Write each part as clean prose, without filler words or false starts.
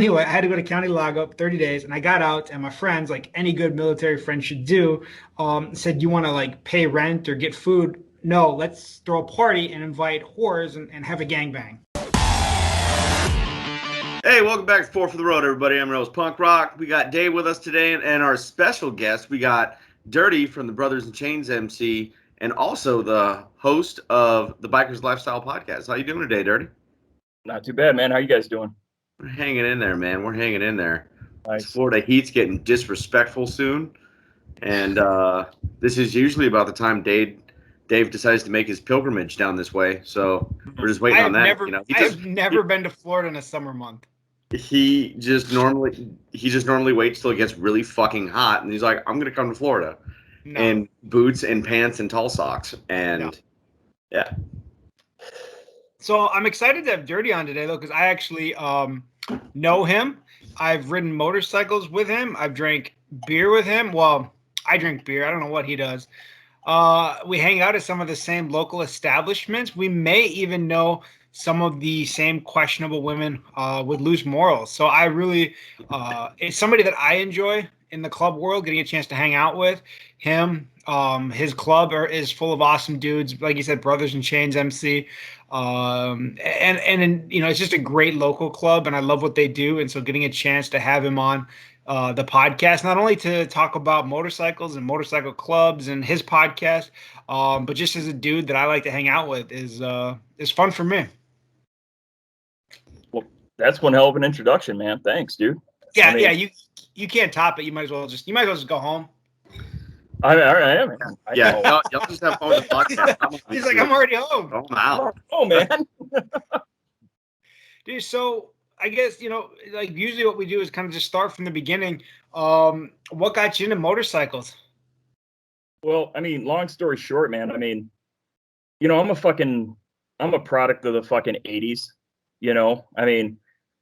anyway, I had to go to county lockup 30 days, and I got out, and my friends, like any good military friend should do, said, "You want to like pay rent or get food? No, let's throw a party and invite whores and have a gangbang." Hey, welcome back to Four for the Road, everybody. I'm Rose Punk Rock. We got Dave with us today, and our special guest, we got Dirty from the Brothers in Chains MC, and also the host of the Bikers Lifestyle Podcast. How you doing today, Dirty? Not too bad, man. How you guys doing? We're hanging in there, man. We're hanging in there. Nice. This Florida heat's getting disrespectful soon, and this is usually about the time Dave decides to make his pilgrimage down this way. So we're just waiting on that. I've never been to Florida in a summer month. He just normally waits till it gets really fucking hot, and he's like, "I'm gonna come to Florida in boots and pants and tall socks." And yeah. So I'm excited to have Dirty on today, though, because I actually know him. I've ridden motorcycles with him. I've drank beer with him. Well, I drink beer. I don't know what he does. We hang out at some of the same local establishments. We may even know some of the same questionable women with loose morals. So I really, it's somebody that I enjoy in the club world, getting a chance to hang out with him. His club is full of awesome dudes, like you said, Brothers in Chains MC. And it's just a great local club, and I love what they do. And so getting a chance to have him on the podcast, not only to talk about motorcycles and motorcycle clubs and his podcast, but just as a dude that I like to hang out with is fun for me. Well, that's one hell of an introduction, man. Thanks, dude. Yeah, you can't top it. You might as well just go home. I am. Y'all just have fun with the podcast. He's like, I'm already home. Oh, wow. Oh, man. Dude, so I guess, like usually what we do is kind of just start from the beginning. What got you into motorcycles? Well, I mean, long story short, man, I mean, I'm a product of the fucking 80s, I mean,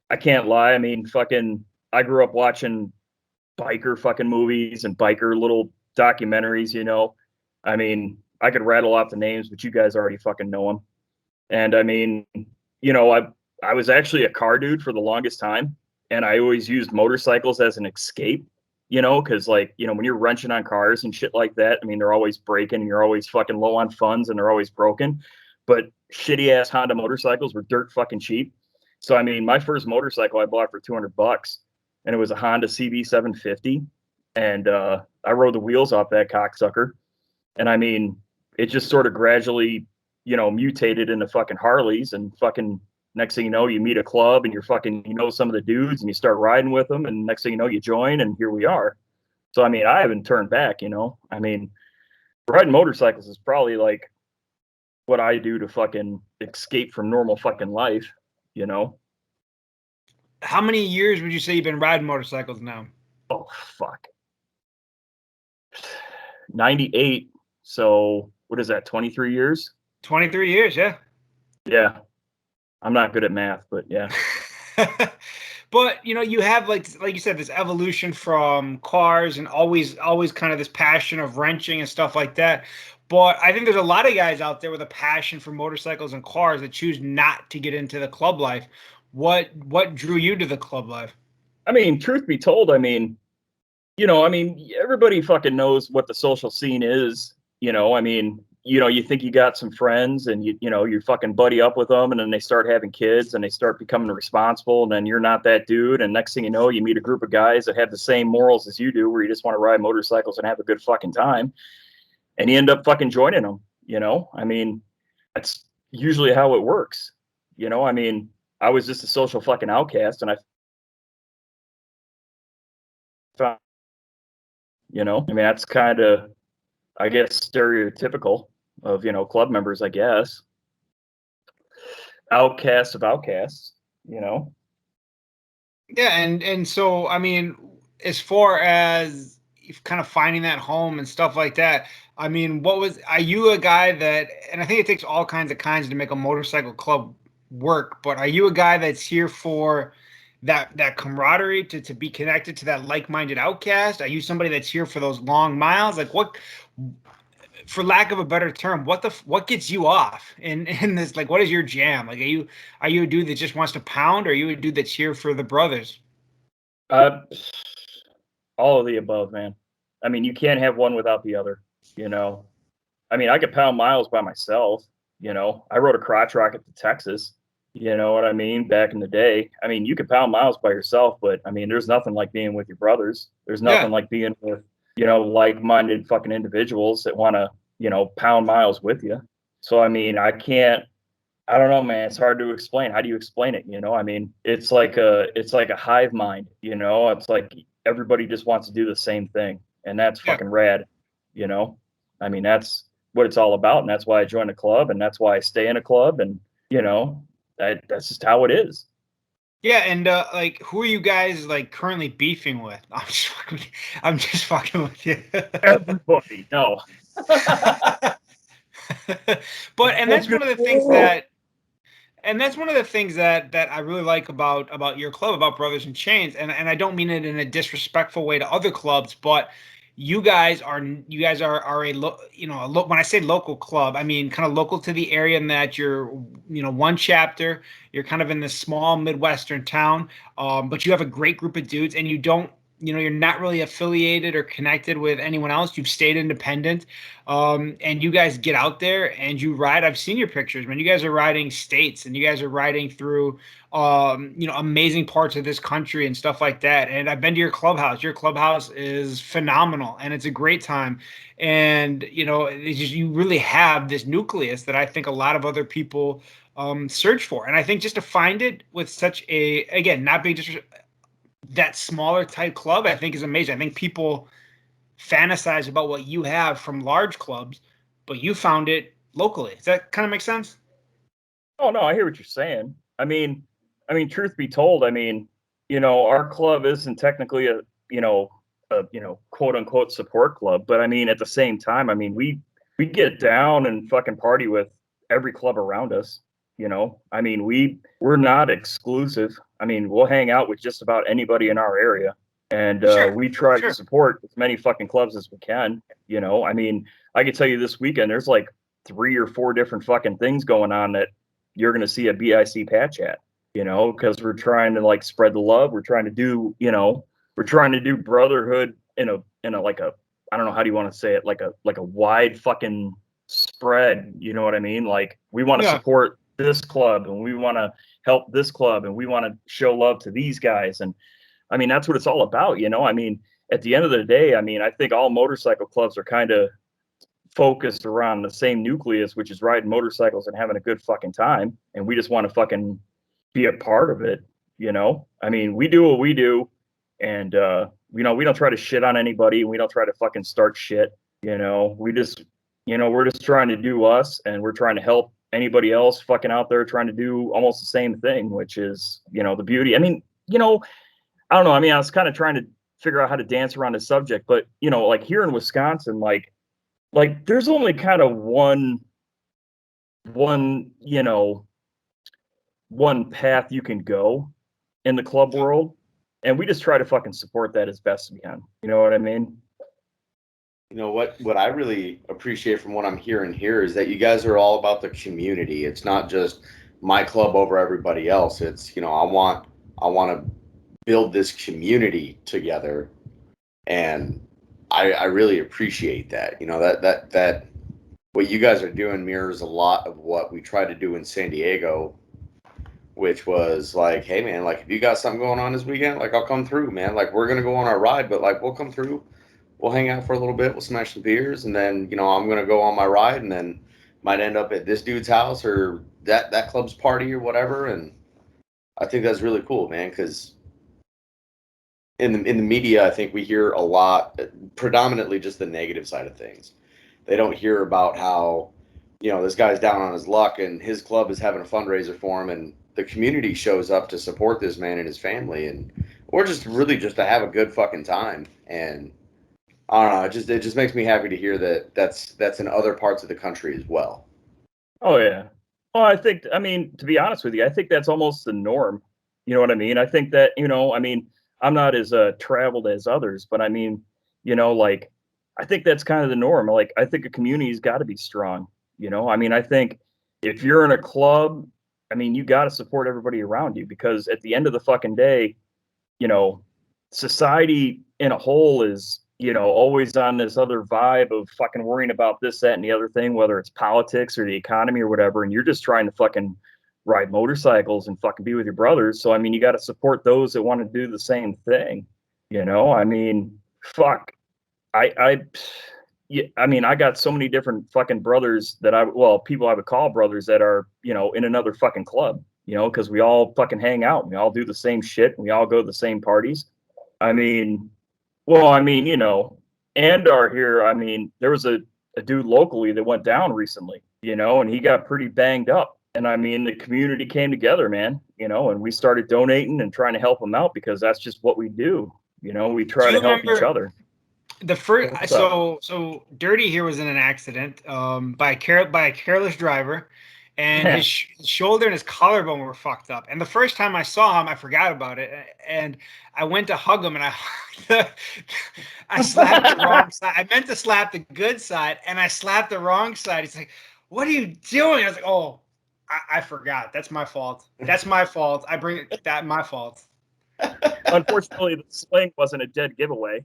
I can't lie. I mean, I grew up watching biker fucking movies and biker little documentaries, I mean, I could rattle off the names, but you guys already fucking know them. And I mean, I was actually a car dude for the longest time, and I always used motorcycles as an escape, because when you're wrenching on cars and shit like that, I mean, they're always breaking and you're always fucking low on funds and they're always broken. But shitty ass Honda motorcycles were dirt fucking cheap. So, I mean, my first motorcycle I bought for $200, and it was a Honda CB 750. And I rode the wheels off that cocksucker. And I mean, it just sort of gradually, mutated into fucking Harleys, and fucking next thing you know, you meet a club and you're fucking, some of the dudes and you start riding with them. And next thing you know, you join, and here we are. So, I mean, I haven't turned back, I mean, riding motorcycles is probably like what I do to fucking escape from normal fucking life, How many years would you say you've been riding motorcycles now? Oh, fuck. 98. So what is that? 23 years? 23 years. Yeah. Yeah. I'm not good at math, but yeah. But you have like you said, this evolution from cars and always kind of this passion of wrenching and stuff like that. But I think there's a lot of guys out there with a passion for motorcycles and cars that choose not to get into the club life. What drew you to the club life? I mean, truth be told, I mean, everybody fucking knows what the social scene is, I mean, you think you got some friends and you fucking buddy up with them, and then they start having kids and they start becoming responsible, and then you're not that dude. And next thing you know, you meet a group of guys that have the same morals as you do, where you just want to ride motorcycles and have a good fucking time. And you end up fucking joining them, I mean, that's usually how it works. I mean, I was just a social fucking outcast, and I found, I mean, that's kind of, I guess, stereotypical of, club members, I guess. Outcasts of outcasts, Yeah, and so, I mean, as far as kind of finding that home and stuff like that, I mean, are you a guy that, and I think it takes all kinds to make a motorcycle club work, but are you a guy that's here for that camaraderie, to be connected to that like-minded outcast? Are you somebody that's here for those long miles? Like, what, for lack of a better term, what gets you off in this? Like, what is your jam? Like, are you a dude that just wants to pound, or are you a dude that's here for the brothers? Uh, all of the above, man. I mean, you can't have one without the other, you know. I mean, I could pound miles by myself, you know. I rode a crotch rocket to Texas, you know what I mean, back in the day. I mean, you could pound miles by yourself, but I mean, there's nothing like being with your brothers. There's Yeah. nothing like being with, you know, like-minded fucking individuals that want to, you know, pound miles with you. So I mean, I don't know, man. It's hard to explain. How do you explain it? You know, I mean, it's like a hive mind, you know. It's like everybody just wants to do the same thing, and that's Yeah. fucking rad, you know. I mean, that's what it's all about, and that's why I joined a club, and that's why I stay in a club, and you know, that's just how it is. Yeah, and like, who are you guys like currently beefing with? I'm just fucking with you. Everybody, no. But and that's one of the things that and that's one of the things that I really like about your club, about Brothers in Chains, and I don't mean it in a disrespectful way to other clubs, but you guys are when I say local club, I mean kind of local to the area in that you're one chapter, you're kind of in this small Midwestern town, but you have a great group of dudes, and you don't you're not really affiliated or connected with anyone else. You've stayed independent, and you guys get out there and you ride. I've seen your pictures, man. You guys are riding states, and you guys are riding through, amazing parts of this country and stuff like that. And I've been to your clubhouse. Your clubhouse is phenomenal, and it's a great time. And it's just, you really have this nucleus that I think a lot of other people search for. And I think just to find it with such a, again, not being just that smaller type club, I think is amazing. I think people fantasize about what you have from large clubs, but you found it locally. Does that kind of make sense? Oh no, I hear what you're saying. Truth be told, I mean, you know, our club isn't technically a quote unquote support club, but I mean, at the same time, I mean, we get down and fucking party with every club around us. You know, I mean, we're not exclusive. I mean, we'll hang out with just about anybody in our area, and Sure, we try to sure. support as many fucking clubs as we can. You know, I mean, I could tell you this weekend, there's like 3 or 4 different fucking things going on that you're going to see a BIC patch at, you know, because we're trying to like spread the love. We're trying to do, you know, we're trying to do brotherhood in a like a, I don't know, how do you want to say it, like a wide fucking spread. You know what I mean? Like we want to Yeah, support this club, and we want to help this club, and we want to show love to these guys. And I mean, that's what it's all about, you know. I mean, at the end of the day, I mean, I think all motorcycle clubs are kind of focused around the same nucleus, which is riding motorcycles and having a good fucking time. And we just want to fucking be a part of it, you know? I mean, we do what we do, and we don't try to shit on anybody. We don't try to fucking start shit, you know. We're just trying to do us, and we're trying to help anybody else fucking out there trying to do almost the same thing, which is, you know, the beauty. I mean, you know, I don't know. I mean, I was kind of trying to figure out how to dance around the subject, but you know, like here in Wisconsin, like there's only kind of one one path you can go in the club world, and we just try to fucking support that as best we can. You know what I mean? You know what I really appreciate from what I'm hearing here is that you guys are all about the community. It's not just my club over everybody else. It's, I want to build this community together, and I really appreciate that. That what you guys are doing mirrors a lot of what we tried to do in San Diego, which was like, hey man, like if you got something going on this weekend, like I'll come through, man. Like we're gonna go on our ride, but like we'll come through, we'll hang out for a little bit, we'll smash some beers, and then I'm gonna go on my ride, and then might end up at this dude's house or that club's party or whatever. And I think that's really cool, man, because in the media, I think we hear a lot, predominantly just the negative side of things. They don't hear about how, this guy's down on his luck and his club is having a fundraiser for him, and the community shows up to support this man and his family, and or just really just to have a good fucking time. And I don't know, it just makes me happy to hear that that's in other parts of the country as well. Oh yeah. Well, I mean, to be honest with you, I think that's almost the norm. You know what I mean? I think that, you know, I mean, I'm not as traveled as others, but I mean, you know, like I think that's kind of the norm. Like I think a community's got to be strong, you know? I mean, I think if you're in a club, I mean, you got to support everybody around you, because at the end of the fucking day, you know, society in a whole is, you know, always on this other vibe of fucking worrying about this, that, and the other thing, whether it's politics or the economy or whatever, and you're just trying to fucking ride motorcycles and fucking be with your brothers. So I mean, you got to support those that want to do the same thing. You know, I mean, fuck. Yeah, I mean, I got so many different fucking brothers that people I would call brothers that are, you know, in another fucking club, you know, because we all fucking hang out and we all do the same shit and we all go to the same parties. I mean, you know, Andar here, I mean, there was a dude locally that went down recently, you know, and he got pretty banged up. And I mean, the community came together, man, you know, and we started donating and trying to help him out because that's just what we do. You know, we try to help each other. The first, so Dirty here was in an accident by a careless driver, and his shoulder and his collarbone were fucked up. And the first time I saw him, I forgot about it, and I went to hug him, and I slapped the wrong side. I meant to slap the good side, and I slapped the wrong side. He's like, "What are you doing?" I was like, "Oh, I forgot. That's my fault. That's my fault. I bring that my fault." Unfortunately, the sling wasn't a dead giveaway.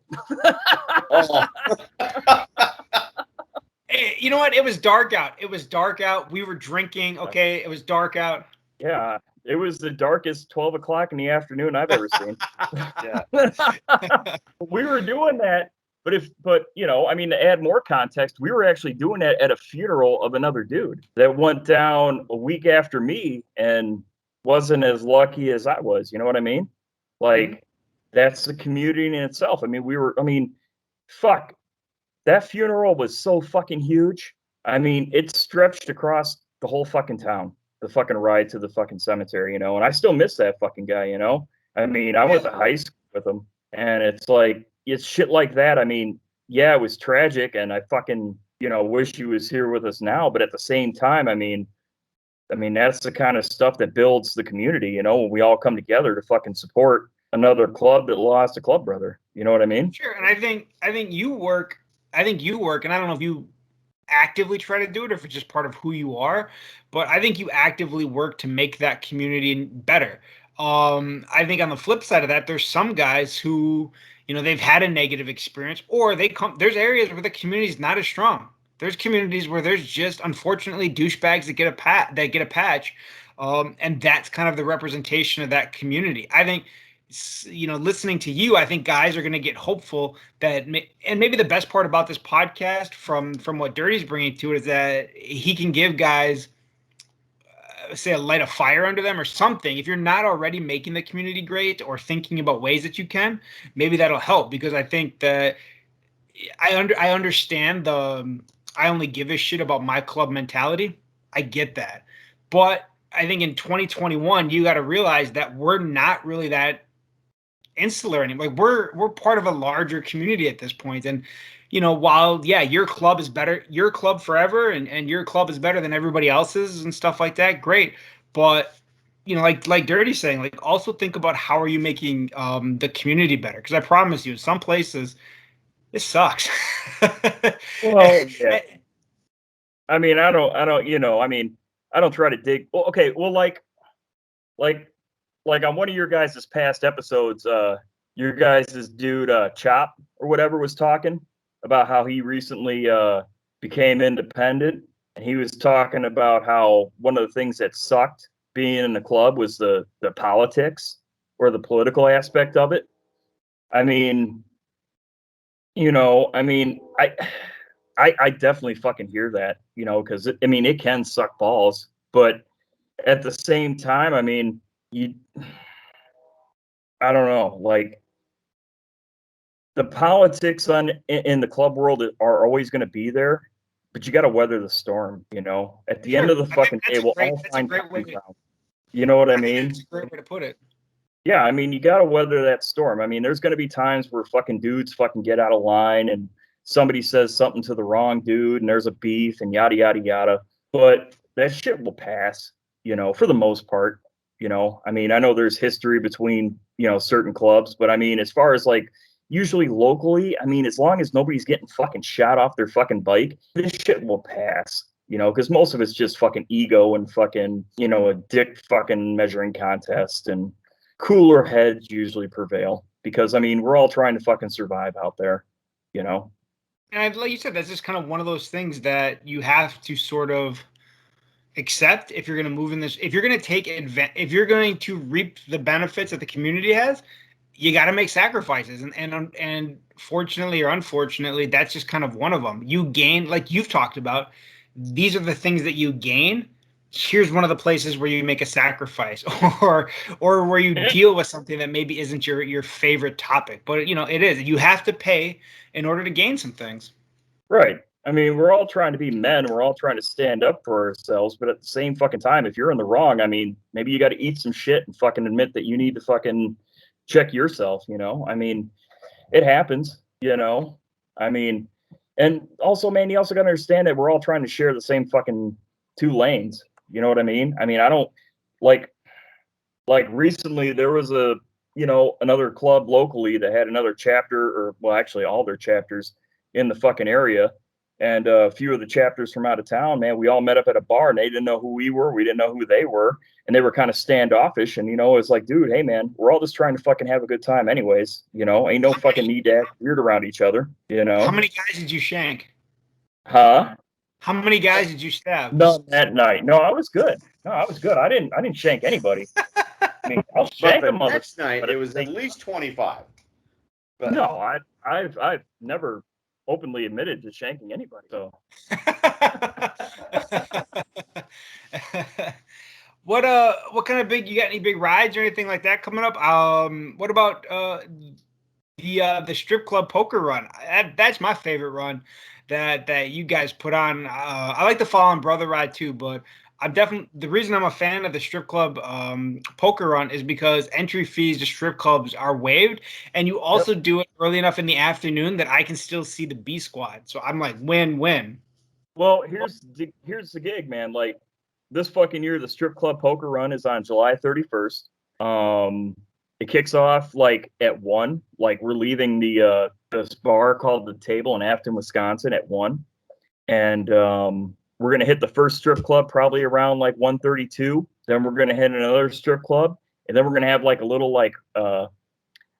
You know what? It was dark out. We were drinking. Okay, it was dark out. Yeah, it was the darkest 12 o'clock in the afternoon I've ever seen. Yeah. We were doing that, but you know, I mean, to add more context, we were actually doing that at a funeral of another dude that went down a week after me and wasn't as lucky as I was. You know what I mean? Like, that's the community in itself. I mean, fuck, that funeral was so fucking huge. I mean, it stretched across the whole fucking town, the fucking ride to the fucking cemetery, you know, and I still miss that fucking guy, you know? I mean, I went to high school with him, and it's like, it's shit like that. I mean, yeah, it was tragic, and I fucking, you know, wish he was here with us now, but at the same time, I mean, that's the kind of stuff that builds the community, you know, when we all come together to fucking support another club that lost a club brother. You know what I mean? Sure. And I think you work, and I don't know if you actively try to do it or if it's just part of who you are, but I think you actively work to make that community better. I think on the flip side of that, there's some guys who, you know, they've had a negative experience, or there's areas where the community is not as strong. There's communities where there's just unfortunately douchebags that get a patch, and that's kind of the representation of that community. I think, you know, listening to you, I think guys are going to get hopeful that, and maybe the best part about this podcast from what Dirty's bringing to it is that he can give guys, say, a light of fire under them or something. If you're not already making the community great or thinking about ways that you can, maybe that'll help, because I think that I understand the I only give a shit about my club mentality. I get that. But I think in 2021, you got to realize that we're not really that insular anymore. Like, we're part of a larger community at this point. And, you know, while, yeah, your club is better, your club forever, and your club is better than everybody else's and stuff like that, great. But, you know, like Dirty's saying, like, also think about how are you making the community better? Because I promise you, some places, this sucks. Well, yeah. I mean, I don't, you know, I mean, I don't try to dig. Well, okay. Well, like on one of your guys' past episodes, your guys' dude, Chop or whatever, was talking about how he recently became independent. And he was talking about how one of the things that sucked being in the club was the politics or the political aspect of it. I mean, you know, I mean, I definitely fucking hear that, you know, because I mean, it can suck balls, but at the same time, I mean, I don't know, like, the politics in the club world are always going to be there, but you got to weather the storm, you know. At the end of the fucking day, we'll all find common ground. You know what I mean? That's a great way to put it. Yeah, I mean, you got to weather that storm. I mean, there's going to be times where fucking dudes fucking get out of line and somebody says something to the wrong dude and there's a beef and yada, yada, yada. But that shit will pass, you know, for the most part. You know, I mean, I know there's history between, you know, certain clubs, but I mean, as far as like usually locally, I mean, as long as nobody's getting fucking shot off their fucking bike, this shit will pass. You know, because most of it's just fucking ego and fucking, you know, a dick fucking measuring contest, and cooler heads usually prevail. because I mean, we're all trying to fucking survive out there, you know? And like you said, that's just kind of one of those things that you have to sort of accept if you're going to move in this. If you're going to if you're going to reap the benefits that the community has, you got to make sacrifices. And fortunately or unfortunately, that's just kind of one of them. You gain, like you've talked about, these are the things that you gain. Here's one of the places where you make a sacrifice, or where you deal with something that maybe isn't your favorite topic, but it is. You have to pay in order to gain some things. Right. I mean, we're all trying to be men. We're all trying to stand up for ourselves. But at the same fucking time, if you're in the wrong, I mean, maybe you got to eat some shit and fucking admit that you need to fucking check yourself, I mean, it happens, I mean, and also, man, you also got to understand that we're all trying to share the same fucking 2 lanes. You know what I mean? I mean, I don't like recently there was another club locally that had another chapter, or well, actually all their chapters in the fucking area. And a few of the chapters from out of town, man, we all met up at a bar and they didn't know who we were. We didn't know who they were. And they were kind of standoffish. And, it's like, dude, hey, man, we're all just trying to fucking have a good time anyways. Ain't no fucking need to act weird around each other, How many guys did you shank? Huh? How many guys did you stab? None that night. No, I was good. No, I was good. I didn't shank anybody. I mean, I'll shank But a the mother. next night, it was at least 25. But No, I've never openly admitted to shanking anybody. So what kind of you got any big rides or anything like that coming up? What about the strip club poker run? That's my favorite run that you guys put on. I like the Fallen Brother ride too, but I'm definitely the reason I'm a fan of the strip club poker run is because entry fees to strip clubs are waived, and you also do it early enough in the afternoon that I can still see the B squad. So I'm like, win. Well, here's the gig, man. Like this fucking year, the strip club poker run is on July 31st. It kicks off like at 1. Like we're leaving this bar called The Table in Afton, Wisconsin at 1, and we're gonna hit the first strip club probably around like 1:32. Then we're gonna hit another strip club, and then we're gonna have like a little like I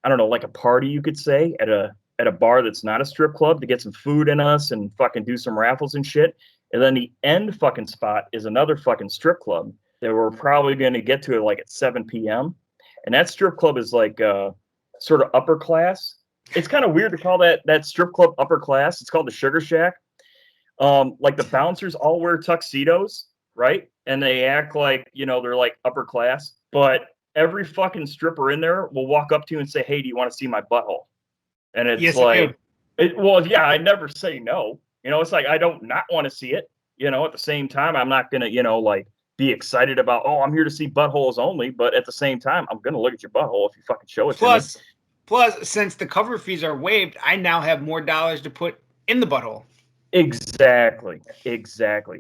don't know, like a party you could say at a bar that's not a strip club to get some food in us and fucking do some raffles and shit. And then the end fucking spot is another fucking strip club that we're probably going to get to like at 7 p.m. And that strip club is like sort of upper class. It's kind of weird to call that strip club upper class. It's called the Sugar Shack. Like the bouncers all wear tuxedos, right? And they act like, they're like upper class. But every fucking stripper in there will walk up to you and say, "Hey, do you want to see my butthole?" And it's yes, like, well, yeah, I never say no. It's like I don't not want to see it. At the same time, I'm not gonna, like be excited about, oh, I'm here to see buttholes only. But at the same time, I'm gonna look at your butthole if you fucking show it to me. Plus, since the cover fees are waived, I now have more dollars to put in the butthole. Exactly.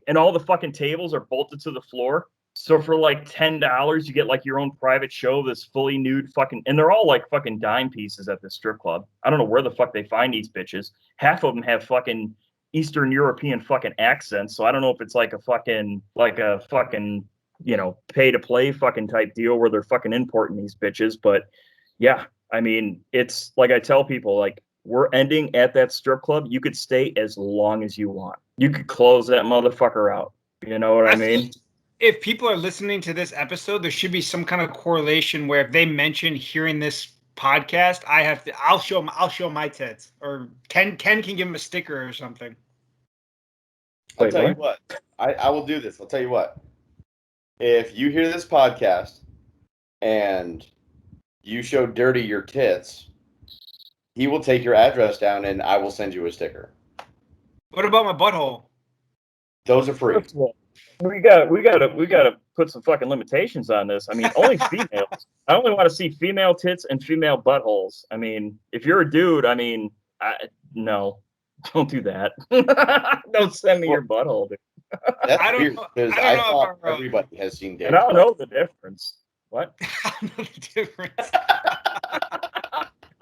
And all the fucking tables are bolted to the floor. So for like $10, you get like your own private show that's fully nude fucking, and they're all like fucking dime pieces at this strip club. I don't know where the fuck they find these bitches. Half of them have fucking Eastern European fucking accents. So I don't know if it's like a fucking pay to play fucking type deal where they're fucking importing these bitches. But yeah, I mean, it's like I tell people, like, we're ending at that strip club. You could stay as long as you want. You could close that motherfucker out. You know what I mean? If people are listening to this episode, there should be some kind of correlation where if they mention hearing this podcast, I'll show my tits, or Ken can give them a sticker or something. I'll tell you what. I will do this. I'll tell you what. If you hear this podcast and you show Dirty your tits, he will take your address down and I will send you a sticker. What about my butthole? Those are free. We gotta put some fucking limitations on this. I mean, only females. I only want to see female tits and female buttholes. I mean, if you're a dude, I mean, no, don't do that. Don't send me your butthole, dude. That's weird because I thought everybody has seen Dave. And I don't know the difference. What? I don't know the difference.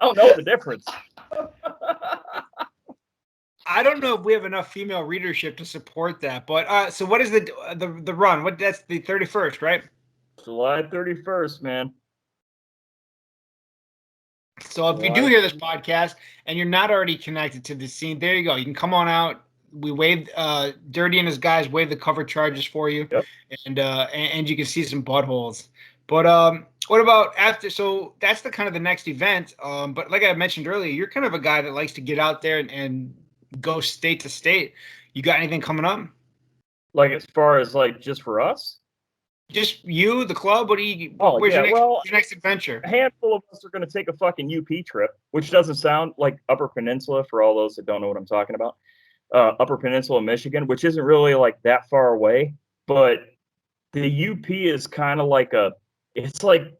I don't know the difference. I don't know if we have enough female readership to support that, but so what is the run? That's the 31st, right? July 31st, man. So if you do hear this podcast and you're not already connected to the scene, there you go. You can come on out. We waive Dirty and his guys waive the cover charges for you, Yep. and you can see some buttholes. But what about after? So that's the kind of the next event. But like I mentioned earlier, you're kind of a guy that likes to get out there and go state to state. You got anything coming up? Like as far as like just for us? Just you, the club. What do you? Oh, where's yeah, your next adventure? A handful of us are going to take a fucking UP trip, which doesn't sound like Upper Peninsula for all those that don't know what I'm talking about. Upper Peninsula, Michigan, which isn't really like that far away, but the UP is kind of like it's like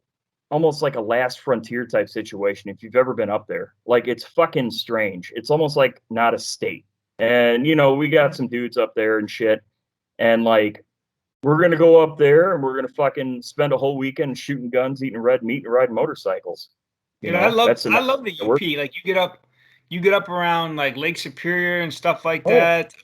almost like a last frontier type situation if you've ever been up there. Like it's fucking strange. It's almost like not a state. And you know, we got some dudes up there and shit, and like we're gonna go up there and we're gonna fucking spend a whole weekend shooting guns, eating red meat, and riding motorcycles. I love the UP. Like you get up around like Lake Superior and stuff like that.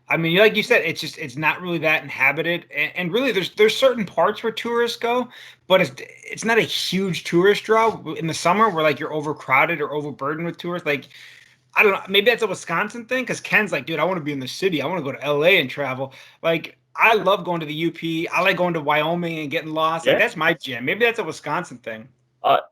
I mean, like you said, it's not really that inhabited, and really there's certain parts where tourists go, but it's not a huge tourist draw in the summer where like you're overcrowded or overburdened with tourists. Like I don't know, maybe that's a Wisconsin thing because Ken's like, dude, I want to be in the city. I want to go to LA and travel. Like I love going to the UP. I like going to Wyoming and getting lost. Like that's my jam. Maybe that's a Wisconsin thing.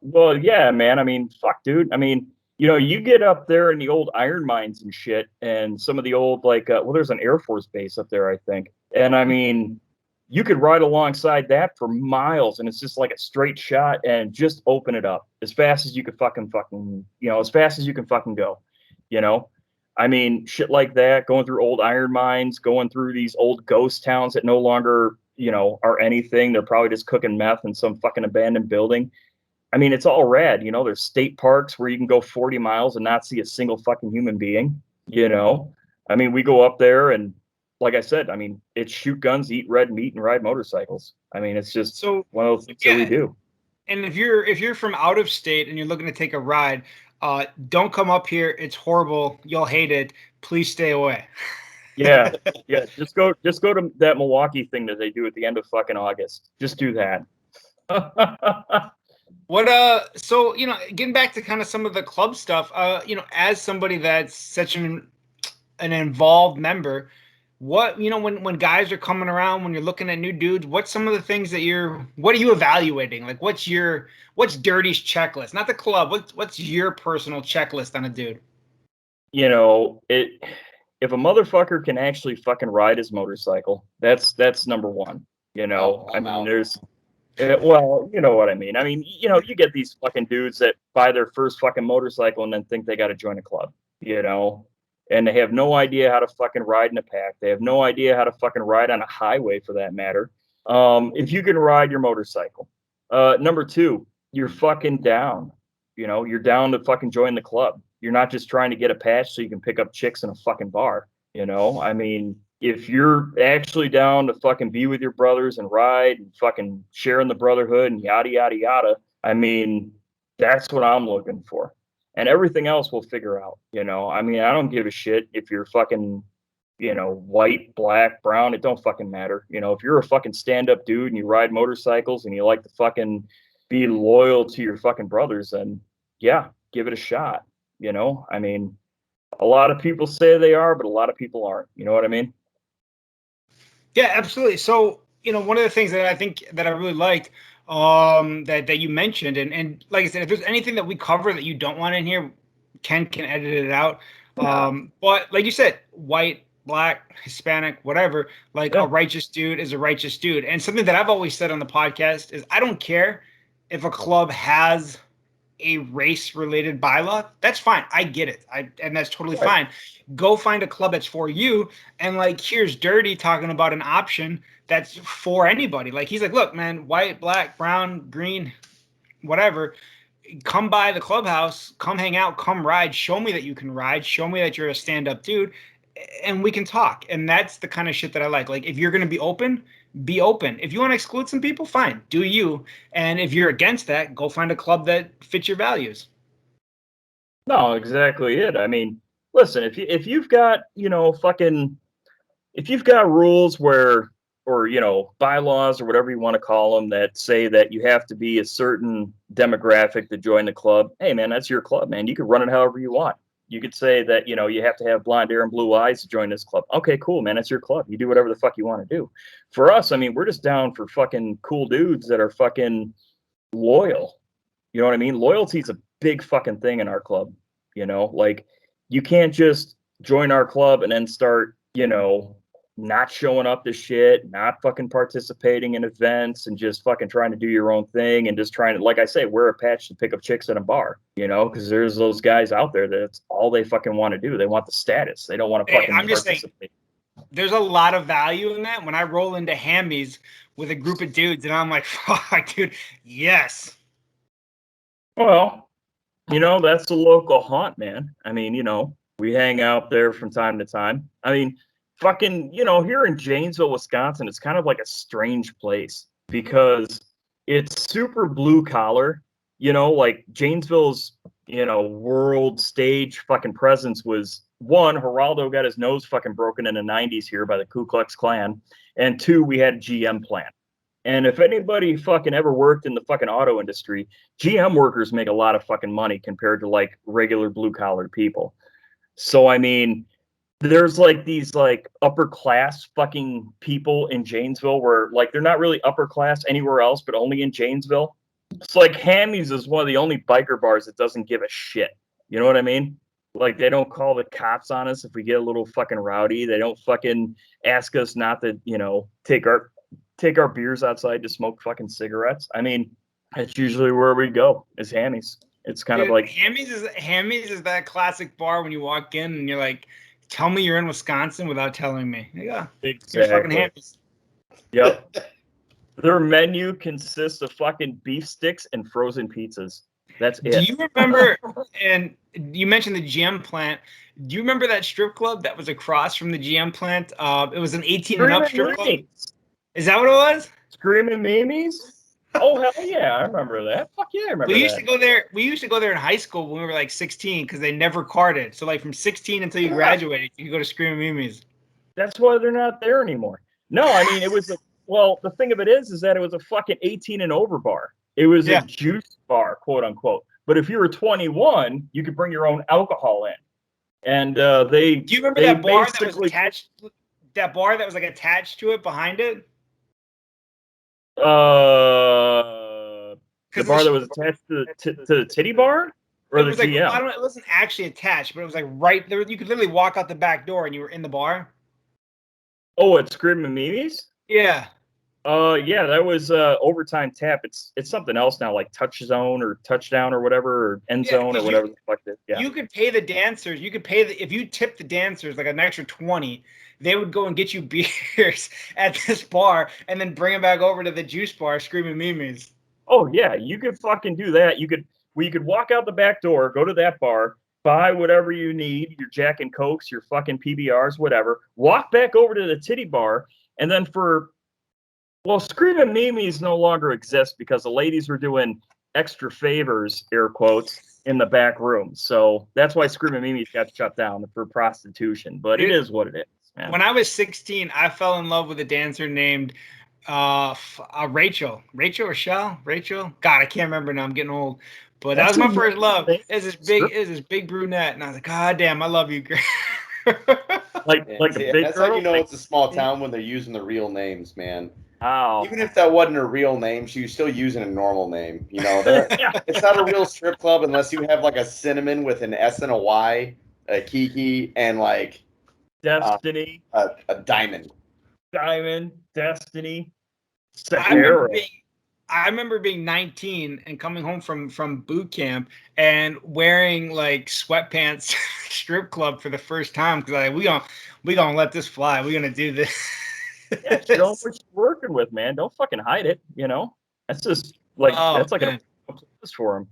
Well, yeah, man. I mean, fuck, dude. I mean, you know, you get up there in the old iron mines and shit, and some of the old like, well, there's an Air Force base up there, I think, and I mean, you could ride alongside that for miles, and it's just like a straight shot, and just open it up as fast as you could fucking, you know, as fast as you can fucking go, you know. I mean, shit like that, going through old iron mines, going through these old ghost towns that no longer, you know, are anything. They're probably just cooking meth in some fucking abandoned building. I mean, it's all rad, you know. There's state parks where you can go 40 miles and not see a single fucking human being, you know. I mean, we go up there and, like I said, I mean, it's shoot guns, eat red meat, and ride motorcycles. I mean, it's just one of those things that we do. And if you're from out of state and you're looking to take a ride, don't come up here. It's horrible. You'll hate it. Please stay away. Yeah. Just go to that Milwaukee thing that they do at the end of fucking August. Just do that. So you know, getting back to kind of some of the club stuff, you know, as somebody that's such an involved member, what, you know, when guys are coming around, when you're looking at new dudes, what's some of the things that what are you evaluating? Like what's Dirty's checklist? Not the club. What's your personal checklist on a dude? You know, if a motherfucker can actually fucking ride his motorcycle, that's number one. You know, I mean, there's well, you know what I mean. I mean, you know, you get these fucking dudes that buy their first fucking motorcycle and then think they got to join a club, you know, and they have no idea how to fucking ride in a pack. They have no idea how to fucking ride on a highway for that matter. If you can ride your motorcycle. Number two, you're fucking down. You know, you're down to fucking join the club. You're not just trying to get a patch so you can pick up chicks in a fucking bar. You know, I mean, if you're actually down to fucking be with your brothers and ride and fucking sharing the brotherhood and yada, yada, yada, I mean, that's what I'm looking for. And everything else we'll figure out, you know. I mean, I don't give a shit if you're fucking, you know, white, black, brown, it don't fucking matter. You know, if you're a fucking stand-up dude and you ride motorcycles and you like to fucking be loyal to your fucking brothers, then yeah, give it a shot, you know. I mean, a lot of people say they are, but a lot of people aren't. You know what I mean? Yeah, absolutely. So, you know, one of the things that I think that I really liked, that you mentioned, and like I said, if there's anything that we cover that you don't want in here, Ken can edit it out. But like you said, white, black, Hispanic, whatever, like a righteous dude is a righteous dude. And something that I've always said on the podcast is I don't care if a club has a race related bylaw. That's fine. I get it. And that's totally fine. Go find a club that's for you. And like, here's Dirty talking about an option that's for anybody. Like, he's like, look, man, white, black, brown, green, whatever. Come by the clubhouse, come hang out, come ride. Show me that you can ride. Show me that you're a stand-up dude, and we can talk. And that's the kind of shit that I like. Like, if you're going to be open, be open. If you want to exclude some people, fine, do you. And if you're against that, go find a club that fits your values. No, exactly it. I mean, listen, if you've got, you know, fucking, if you've got rules where or bylaws or whatever you want to call them that say that you have to be a certain demographic to join the club. Hey man, that's your club, man. You can run it however you want. You could say that, you have to have blonde hair and blue eyes to join this club. Okay, cool, man. It's your club. You do whatever the fuck you want to do. For us, I mean, we're just down for fucking cool dudes that are fucking loyal. You know what I mean? Loyalty is a big fucking thing in our club. Like you can't just join our club and then start, not showing up to shit, not fucking participating in events and just fucking trying to do your own thing and just trying to, like I say, wear a patch to pick up chicks in a bar, because there's those guys out there that's all they fucking want to do. They want the status. They don't want to fucking I'm just participate. saying, there's a lot of value in that. When I roll into Hammies with a group of dudes and I'm like, fuck, dude, yes. Well, that's the local haunt, man. I mean, we hang out there from time to time. I mean, fucking, here in Janesville, Wisconsin, it's kind of like a strange place because it's super blue collar, like Janesville's, world stage fucking presence was one, Geraldo got his nose fucking broken in the 90s here by the Ku Klux Klan. And two, we had a GM plant. And if anybody fucking ever worked in the fucking auto industry, GM workers make a lot of fucking money compared to like regular blue collar people. So, I mean, there's like these like upper class fucking people in Janesville where like they're not really upper class anywhere else, but only in Janesville. It's like Hammy's is one of the only biker bars that doesn't give a shit. You know what I mean? Like they don't call the cops on us if we get a little fucking rowdy. They don't fucking ask us not to, take our beers outside to smoke fucking cigarettes. I mean, that's usually where we go is Hammy's. It's kind of like Hammy's is that classic bar when you walk in and you're like, tell me you're in Wisconsin without telling me. Yeah, exactly. fucking Hammy's. Yep. Their menu consists of fucking beef sticks and frozen pizzas. That's it. Do you remember? And you mentioned the GM plant. Do you remember that strip club that was across from the GM plant? It was an 18 and up strip club. Is that what it was? Screaming Mimi's? Oh hell yeah, I remember that. Fuck yeah, I remember we used to go there. We used to go there in high school when we were like 16 because they never carded. So like from 16 until you graduated, you could go to Screaming Mimi's. That's why they're not there anymore. No, I mean it was well, the thing of it is that it was a fucking 18 and over bar. It was a juice bar, quote unquote. But if you were 21, you could bring your own alcohol in. And they do you remember that bar that was attached? That bar that was like attached to it behind it. The bar that was attached to the titty bar, or the GM? Like, it wasn't actually attached, but it was like right there. You could literally walk out the back door and you were in the bar. Oh, at Screaming Mimi's? Yeah. Yeah, that was Overtime Tap. It's something else now, like Touch Zone or Touchdown or whatever, or End Zone or whatever the fuck it is. Yeah. You could pay the dancers. You could pay if you tip the dancers like an extra 20, they would go and get you beers at this bar and then bring them back over to the juice bar, Screaming Mimi's. Oh yeah, you could fucking do that. You could walk out the back door, go to that bar, buy whatever you need, your Jack and Cokes, your fucking PBRs, whatever. Walk back over to the titty bar, and then Screaming Mimi's no longer exists because the ladies were doing extra favors, air quotes, in the back room. So that's why Screaming Mimi's got shut down for prostitution. But it is what it is, man. When I was 16, I fell in love with a dancer named Rachel. Rachel or Shell? Rachel? God, I can't remember now. I'm getting old. But that was my first love. It's this big brunette. And I was like, God damn, I love you, girl. Like a big that's girl? How you know it's a small town when they're using the real names, man. Oh. Even if that wasn't a real name, she was still using a normal name. It's not a real strip club unless you have like a Cinnamon with an S and a Y, a Kiki, and like Destiny, a Diamond. Destiny. I remember being 19 and coming home from boot camp and wearing like sweatpants strip club for the first time because we gonna let this fly. We're gonna do this. Yeah, show what you're working with, man. Don't fucking hide it. That's just like that's like a place for him.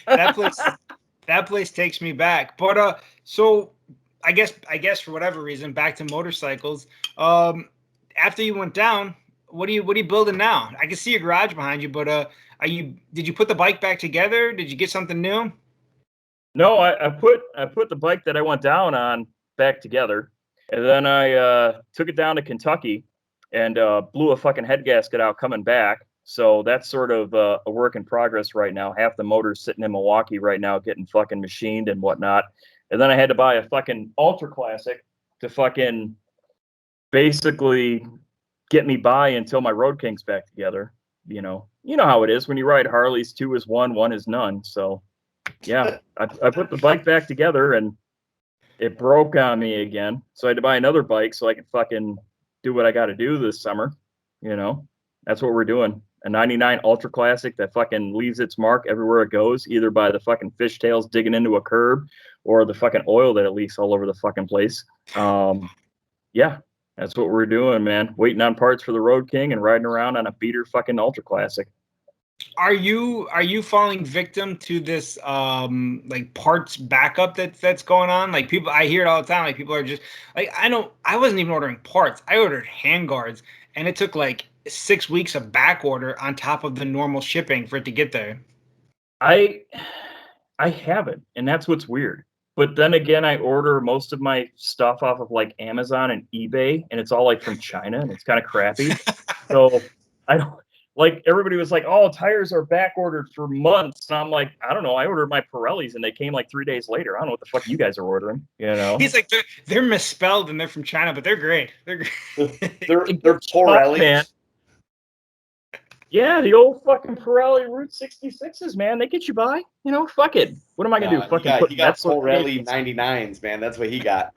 That place takes me back. But so I guess for whatever reason, back to motorcycles. After you went down, what are you building now? I can see your garage behind you, but did you put the bike back together? Did you get something new? No, I put the bike that I went down on back together. And then I took it down to Kentucky and blew a fucking head gasket out coming back. So that's sort of a work in progress right now. Half the motor's sitting in Milwaukee right now getting fucking machined and whatnot. And then I had to buy a fucking Ultra Classic to fucking basically get me by until my Road King's back together. You know how it is when you ride Harleys, 2 is 1, 1 is none. So yeah, I put the bike back together and it broke on me again. So I had to buy another bike so I could fucking do what I got to do this summer. That's what we're doing. A 99 Ultra Classic that fucking leaves its mark everywhere it goes, either by the fucking fishtails digging into a curb or the fucking oil that it leaks all over the fucking place. Yeah, that's what we're doing, man. Waiting on parts for the Road King and riding around on a beater fucking Ultra Classic. Are you falling victim to this like parts backup that's going on? Like people, I hear it all the time. Like people are just like, I wasn't even ordering parts. I ordered handguards, and it took like 6 weeks of back order on top of the normal shipping for it to get there. I haven't, and that's what's weird. But then again, I order most of my stuff off of like Amazon and eBay, and it's all like from China, and it's kind of crappy. So I don't like everybody was like, "Oh, tires are back ordered for months." And I'm like, I don't know. I ordered my Pirellis, and they came like 3 days later. I don't know what the fuck you guys are ordering. He's like, they're misspelled and they're from China, but they're great. They're great. they're Pirellis. Man. Yeah, the old fucking Pirelli Route 66s, man. They get you by. Fuck it. What am I gonna do? Fucking he got Pirelli 99s, man. That's what he got.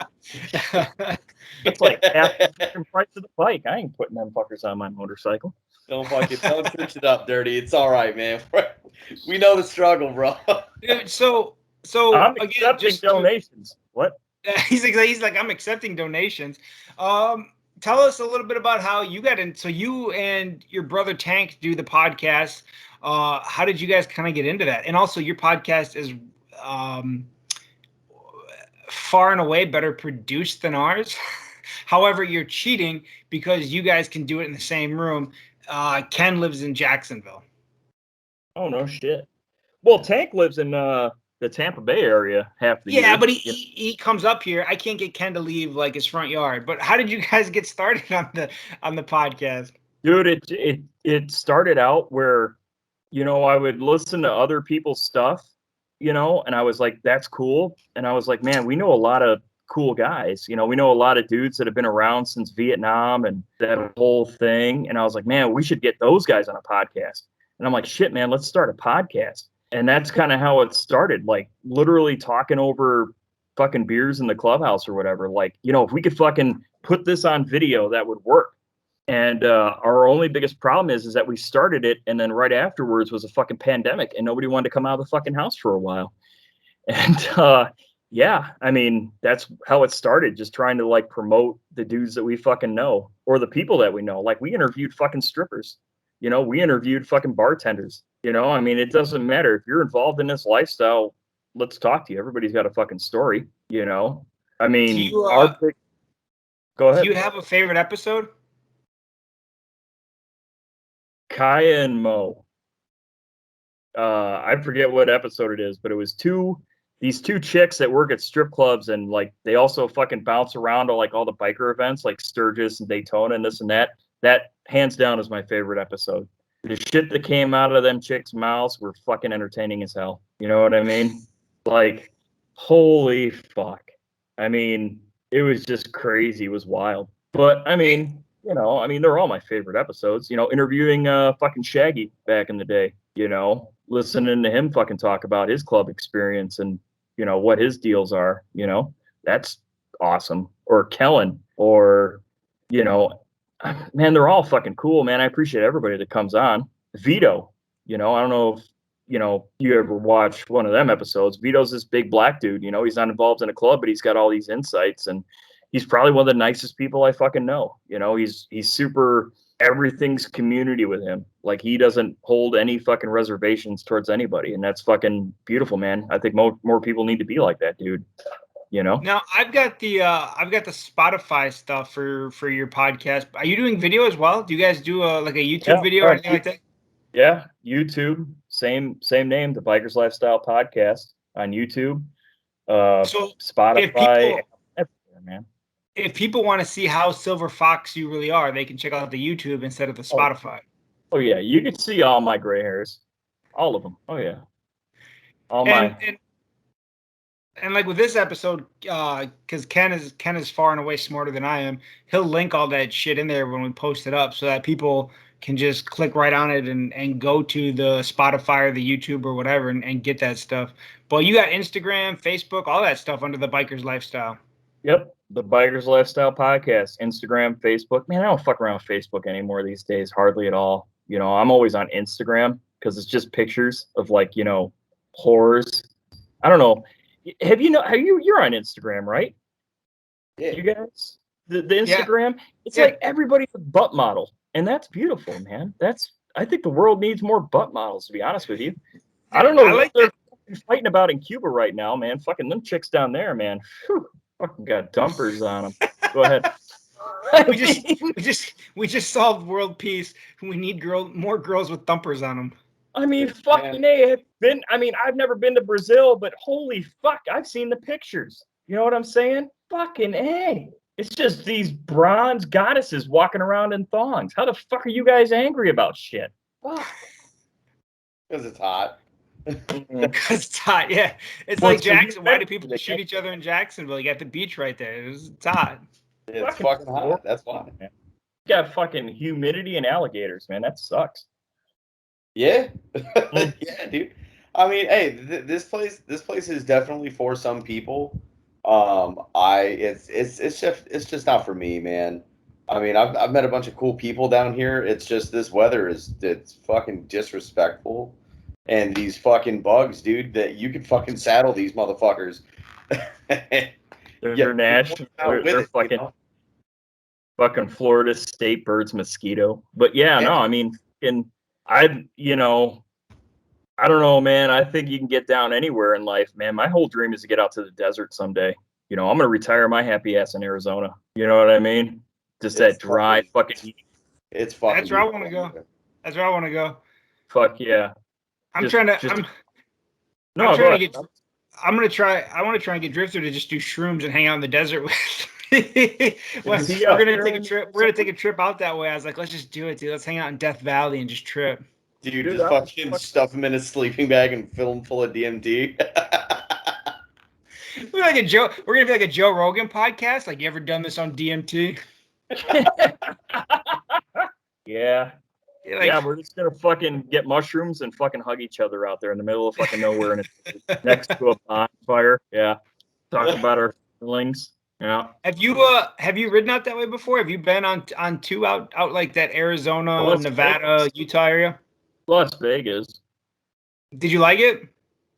It's like half the price of the bike. I ain't putting them fuckers on my motorcycle. Don't switch it up, Dirty. It's all right, man. We know the struggle, bro. Dude, so I'm again, accepting donations. What? He's like, I'm accepting donations. Tell us a little bit about how you got in. So you and your brother Tank do the podcast. How did you guys kind of get into that? And also, your podcast is far and away better produced than ours. However, you're cheating because you guys can do it in the same room. Ken lives in Jacksonville. Oh, no shit. Well, Tank lives in the Tampa Bay area half the year. Yeah, but he comes up here. I can't get Ken to leave like his front yard. But how did you guys get started on the podcast? Dude, it started out where, I would listen to other people's stuff, and I was like, that's cool. And I was like, man, we know a lot of cool guys. We know a lot of dudes that have been around since Vietnam and that whole thing. And I was like, man, we should get those guys on a podcast. And I'm like, shit, man, let's start a podcast. And that's kind of how it started, like literally talking over fucking beers in the clubhouse or whatever. Like, if we could fucking put this on video, that would work. And our only biggest problem is that we started it, and then right afterwards was a fucking pandemic, and nobody wanted to come out of the fucking house for a while. And yeah, I mean, that's how it started, just trying to like promote the dudes that we fucking know or the people that we know. Like we interviewed fucking strippers, we interviewed fucking bartenders. I mean, it doesn't matter if you're involved in this lifestyle. Let's talk to you. Everybody's got a fucking story. I mean, go ahead. Do you have a favorite episode? Kaya and Mo. I forget what episode it is, but it was these two chicks that work at strip clubs, and like they also fucking bounce around to like all the biker events like Sturgis and Daytona and this and that. That hands down is my favorite episode. The shit that came out of them chicks' mouths were fucking entertaining as hell. You know what I mean? Like, holy fuck. I mean, it was just crazy. It was wild. But I mean, they're all my favorite episodes. Interviewing fucking Shaggy back in the day, listening to him fucking talk about his club experience and, what his deals are, that's awesome. Or Kellen, or, man, they're all fucking cool, man. I appreciate everybody that comes on. Vito, I don't know if, you ever watch one of them episodes. Vito's this big black dude, he's not involved in a club, but he's got all these insights, and he's probably one of the nicest people I fucking know. He's super, everything's community with him. Like he doesn't hold any fucking reservations towards anybody. And that's fucking beautiful, man. I think more people need to be like that, dude. Now I've got the Spotify stuff for your podcast. Are you doing video as well? Do you guys do a YouTube video or anything like that? Yeah, YouTube, same name, the Bikers Lifestyle Podcast on YouTube. So Spotify, everywhere, man. if people want to see how Silver Fox you really are, they can check out the YouTube instead of the Spotify. Oh yeah, you can see all my gray hairs, all of them. Oh yeah, and like with this episode, because Ken is far and away smarter than I am. He'll link all that shit in there when we post it up, so that people can just click right on it and go to the Spotify or the YouTube or whatever and get that stuff. But you got Instagram, Facebook, all that stuff under the Biker's Lifestyle. Yep, the Bikers Lifestyle Podcast, Instagram, Facebook. Man, I don't fuck around with Facebook anymore these days, hardly at all. You know, I'm always on Instagram because it's just pictures of like, you know, whores. I don't know. You're on Instagram, right? Yeah. You guys? The Instagram? It's like everybody's a butt model. And that's beautiful, man. I think the world needs more butt models, to be honest with you. I don't know what they're fighting about in Cuba right now, man. Fucking them chicks down there, man. Whew, fucking got dumpers on them. Go ahead. we just solved world peace. We need more girls with thumpers on them. I mean, fucking I've never been to Brazil, but holy fuck, I've seen the pictures. You know what I'm saying? Fucking A. It's just these bronze goddesses walking around in thongs. How the fuck are you guys angry about shit? Fuck. Because it's hot. Because it's hot, yeah. It's like Jackson. Why do people shoot each other in Jacksonville? You got the beach right there. It's hot. It's fucking hot. That's why. You got fucking humidity and alligators, man. That sucks. Yeah. Yeah, dude. I mean, hey, this place is definitely for some people. It's just not for me, man. I mean, I've met a bunch of cool people down here. It's just this weather it's fucking disrespectful. And these fucking bugs, dude, that you can fucking saddle these motherfuckers. They're national. They're fucking, you know? Fucking Florida State birds mosquito. But yeah, no, I mean, I don't know, man. I think you can get down anywhere in life, man. My whole dream is to get out to the desert someday. You know, I'm gonna retire my happy ass in Arizona. You know what I mean? Just that dry fucking heat. It's fucking. That's where I want to go. That's where I want to go. Fuck yeah. I want to try and get Drifter to just do shrooms and hang out in the desert with. We're gonna take a trip. We're gonna take a trip out that way. I was like, let's just do it, dude. Let's hang out in Death Valley and just trip. Dude, just fucking stuff him in a sleeping bag and fill him full of DMT. We're gonna be like a Joe Rogan podcast. Like, you ever done this on DMT? Yeah. We're just gonna fucking get mushrooms and fucking hug each other out there in the middle of fucking nowhere and next to a bonfire. Yeah. Talk about our feelings. Yeah. Have you ridden out that way before? Have you been on two out like that Arizona, Nevada, Utah area? Las Vegas. Did you like it?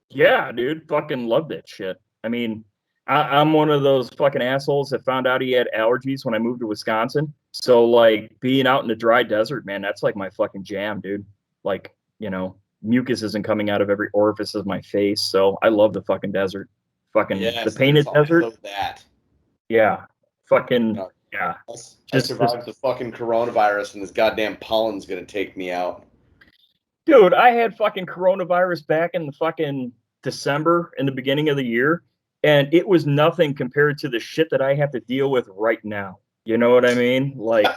Yeah, dude. Fucking loved that shit. I mean, I'm one of those fucking assholes that found out he had allergies when I moved to Wisconsin. So, like, being out in the dry desert, man, that's like my fucking jam, dude. Like, you know, mucus isn't coming out of every orifice of my face. So I love the fucking desert. Fucking the painted desert. Love that. Yeah. Fucking, yeah. I survived the fucking coronavirus and this goddamn pollen's going to take me out. Dude, I had fucking coronavirus back in the fucking December in the beginning of the year. And it was nothing compared to the shit that I have to deal with right now. You know what I mean? Like,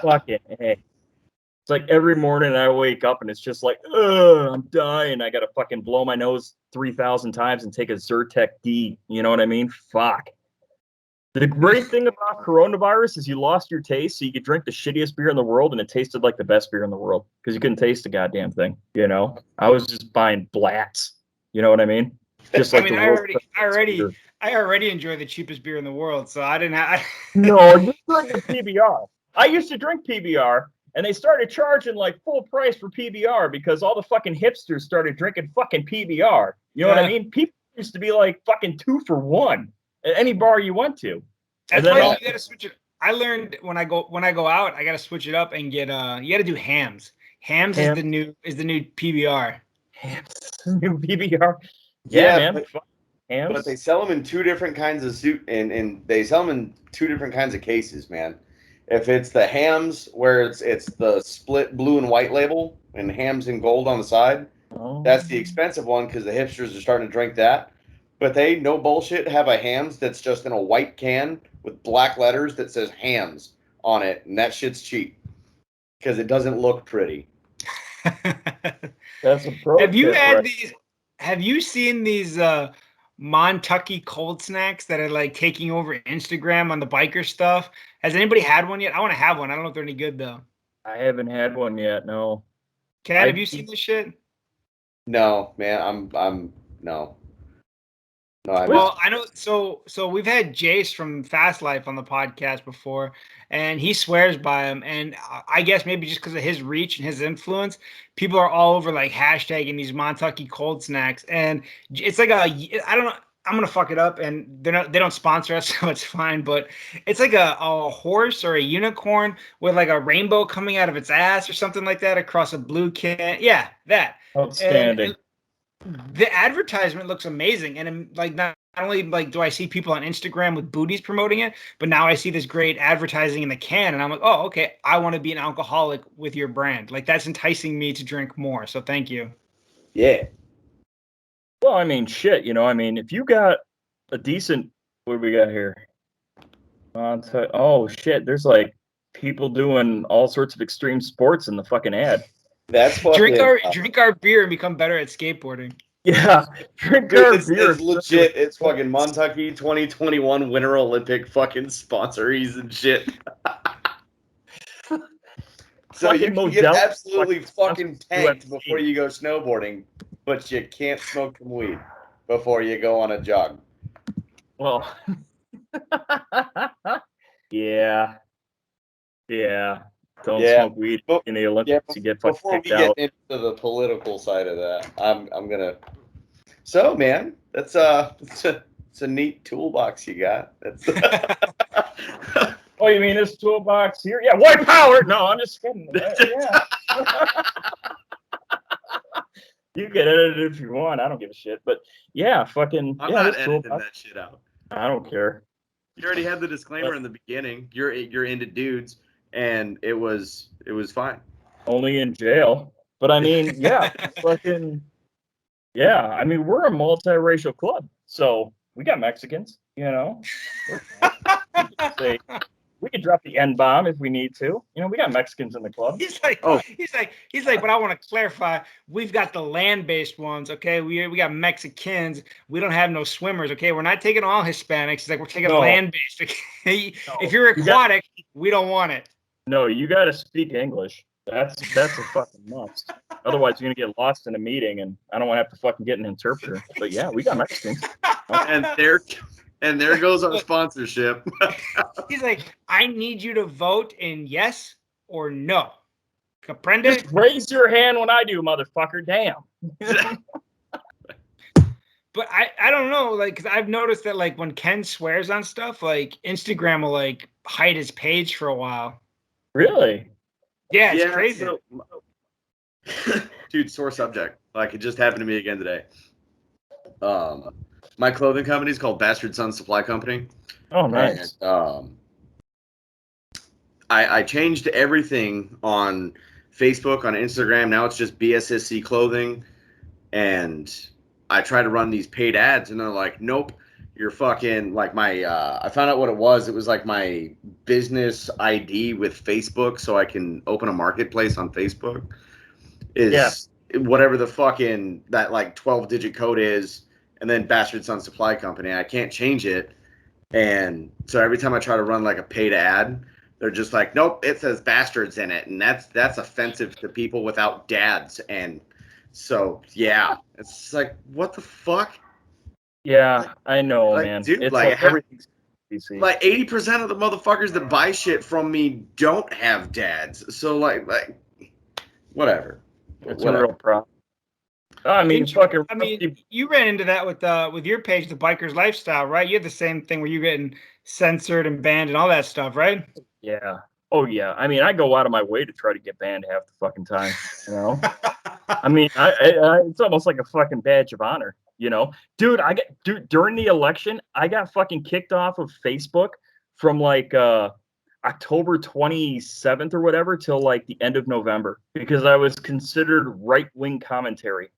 fucking, hey. It's like every morning I wake up and it's just like, I'm dying. I got to fucking blow my nose 3,000 times and take a Zyrtec D. You know what I mean? Fuck. The great thing about coronavirus is you lost your taste, so you could drink the shittiest beer in the world and it tasted like the best beer in the world because you couldn't taste the goddamn thing. You know? I was just buying Blatz. You know what I mean? Just like I already enjoy the cheapest beer in the world, so I didn't have. No, you drink PBR. I used to drink PBR, and they started charging like full price for PBR because all the fucking hipsters started drinking fucking PBR. You know what I mean? People used to be like fucking 2 for 1 at any bar you went to. That's why you gotta switch it. I learned when I go out, I gotta switch it up and get you gotta do hams. Hams is the new PBR. Hams, new PBR. Yeah, man. But they sell them in two different kinds of and they sell them in two different kinds of cases, man. If it's the hams where it's the split blue and white label and hams in gold on the side, that's the expensive one because the hipsters are starting to drink that. But they, no bullshit, have a hams that's just in a white can with black letters that says hams on it, and that shit's cheap because it doesn't look pretty. That's a pro Have you tip, had right? these? Have you seen these Montucky cold snacks that are like taking over Instagram on the biker stuff? Has anybody had one yet? I want to have one. I don't know if they're any good though. I haven't had one yet. No. Kat, have you seen this shit? No, man, I'm no. No, I Well, I know. So we've had Jace from Fast Life on the podcast before, and he swears by him. And I guess maybe just because of his reach and his influence, people are all over like hashtagging these Montucky cold snacks. And it's like I don't know. I'm gonna fuck it up, and they don't sponsor us, so it's fine. But it's like a horse or a unicorn with like a rainbow coming out of its ass or something like that across a blue can. Yeah, that. Outstanding. And the advertisement looks amazing, and like not only like do I see people on Instagram with booties promoting it, but now I see this great advertising in the can, and I'm like, oh, okay, I want to be an alcoholic with your brand. Like that's enticing me to drink more. So thank you. yeah. Well, I mean, shit. I mean, if you got a decent, what do we got here? Oh shit, there's like people doing all sorts of extreme sports in the fucking ad. That's fucking Drink our beer and become better at skateboarding. Yeah, drink dude, our it's beer. legit. It's fucking Montucky 2021 Winter Olympic fucking sponsors and shit. So you can get absolutely fucking tanked before you go snowboarding, but you can't smoke some weed before you go on a jog. Well, yeah. Don't smoke weed in the Olympics. You get fucking before we kicked out. get into the political side of that, I'm gonna. So man, it's a neat toolbox you got. That's. Oh, you mean this toolbox here? Yeah, white power. No, I'm just kidding. Yeah. You can edit it if you want. I don't give a shit. But yeah, fucking. I'm yeah, not editing that shit out. I don't care. You already had the disclaimer in the beginning. You're into dudes, and it was fine. Only in jail. But I mean, yeah, fucking. Yeah, I mean, we're a multiracial club, so we got Mexicans. We could drop the N-bomb if we need to. We got Mexicans in the club. He's like, but I want to clarify. We've got the land-based ones, okay? We got Mexicans. We don't have no swimmers, okay? We're not taking all Hispanics. He's like, we're taking land-based. Okay? No, if you're aquatic, we don't want it. No, you got to speak English. That's a fucking must. Otherwise, you're gonna get lost in a meeting, and I don't want to have to fucking get an interpreter. But yeah, we got Mexicans. And there goes our sponsorship. He's like, I need you to vote in yes or no. Comprende? Just raise your hand when I do, motherfucker. Damn. But I don't know, like, because I've noticed that, like, when Ken swears on stuff, like, Instagram will, like, hide his page for a while. Really? Yeah, it's crazy. Dude, sore subject. Like, it just happened to me again today. My clothing company is called Bastard Son Supply Company. Oh, nice. And, I changed everything on Facebook, on Instagram. Now it's just BSSC Clothing. And I try to run these paid ads, and they're like, nope, you're fucking, like, my, I found out what it was. It was like my business ID with Facebook, so I can open a marketplace on Facebook. Whatever the fucking, that, like, 12-digit code is, and then Bastard Son Supply Company. I can't change it. And so every time I try to run, like, a paid ad, they're just like, nope, it says bastards in it. And that's offensive to people without dads. And so, yeah, it's like, what the fuck? Yeah, I know, like, man. Dude, it's like, everything's like 80% of the motherfuckers that buy shit from me don't have dads. So, like whatever. It's a real problem. I mean, you ran into that with your page, the Biker's Lifestyle, right? You had the same thing where you're getting censored and banned and all that stuff, right? Yeah. Oh yeah. I mean, I go out of my way to try to get banned half the fucking time. I mean, it's almost like a fucking badge of honor. Dude, during the election, I got fucking kicked off of Facebook from like October 27th or whatever till like the end of November because I was considered right-wing commentary.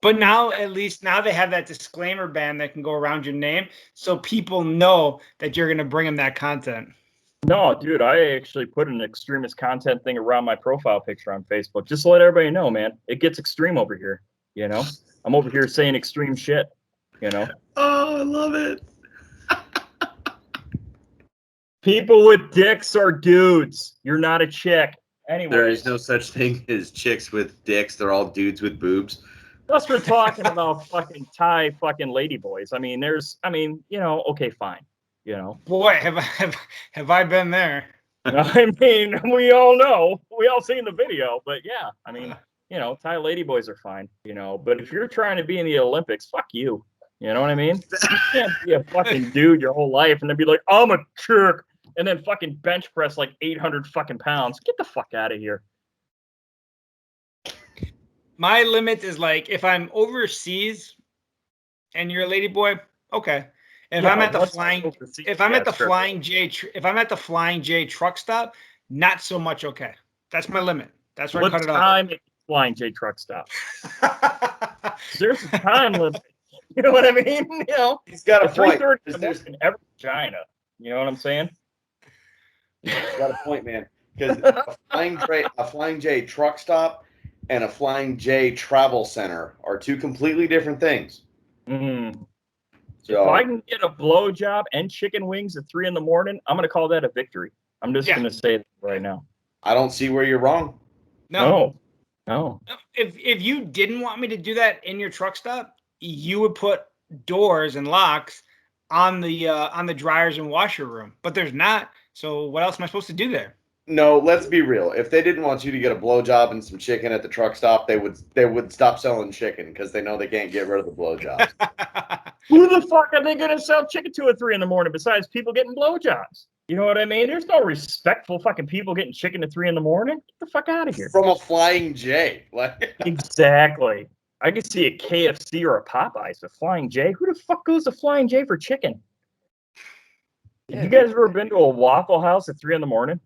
But now, at least now they have that disclaimer ban that can go around your name, so people know that you're going to bring them that content. No, dude, I actually put an extremist content thing around my profile picture on Facebook just to let everybody know, man. It gets extreme over here, you know? I'm over here saying extreme shit, you know? Oh, I love it. People with dicks are dudes. You're not a chick. Anyways. There is no such thing as chicks with dicks. They're all dudes with boobs. Plus, we're talking about fucking Thai fucking ladyboys. I mean, you know, okay, fine. You know, boy, have I been there? I mean, we all know, we all seen the video, but yeah, I mean, you know, Thai ladyboys are fine. You know, but if you're trying to be in the Olympics, fuck you. You know what I mean? You can't be a fucking dude your whole life and then be like, I'm a chick, and then fucking bench press like 800 fucking pounds. Get the fuck out of here. My limit is like if I'm overseas and you're a lady boy, okay. If I'm at the Flying J truck stop, not so much okay. That's my limit. That's where I cut it off. What time at Flying J truck stop? There's a time limit. You know what I mean? You know, he's got a point. 3:30 in every vagina. You know what I'm saying? He's got a point, man. Because a Flying J truck stop and a Flying J travel center are two completely different things. Mm. So, if I can get a blowjob and chicken wings at 3 a.m, I'm gonna call that a victory. I'm just gonna say that right now. I don't see where you're wrong. No. If you didn't want me to do that in your truck stop, you would put doors and locks on the dryers and washer room. But there's not. So what else am I supposed to do there? No, let's be real. If they didn't want you to get a blowjob and some chicken at the truck stop, they would stop selling chicken because they know they can't get rid of the blowjobs. Who the fuck are they gonna sell chicken to at 3 a.m. besides people getting blowjobs? You know what I mean? There's no respectful fucking people getting chicken at 3 a.m. Get the fuck out of here. From a Flying J. Exactly. I could see a KFC or a Popeyes, a Flying J. Who the fuck goes to Flying J for chicken? Yeah, you guys ever been to a Waffle House at 3 a.m?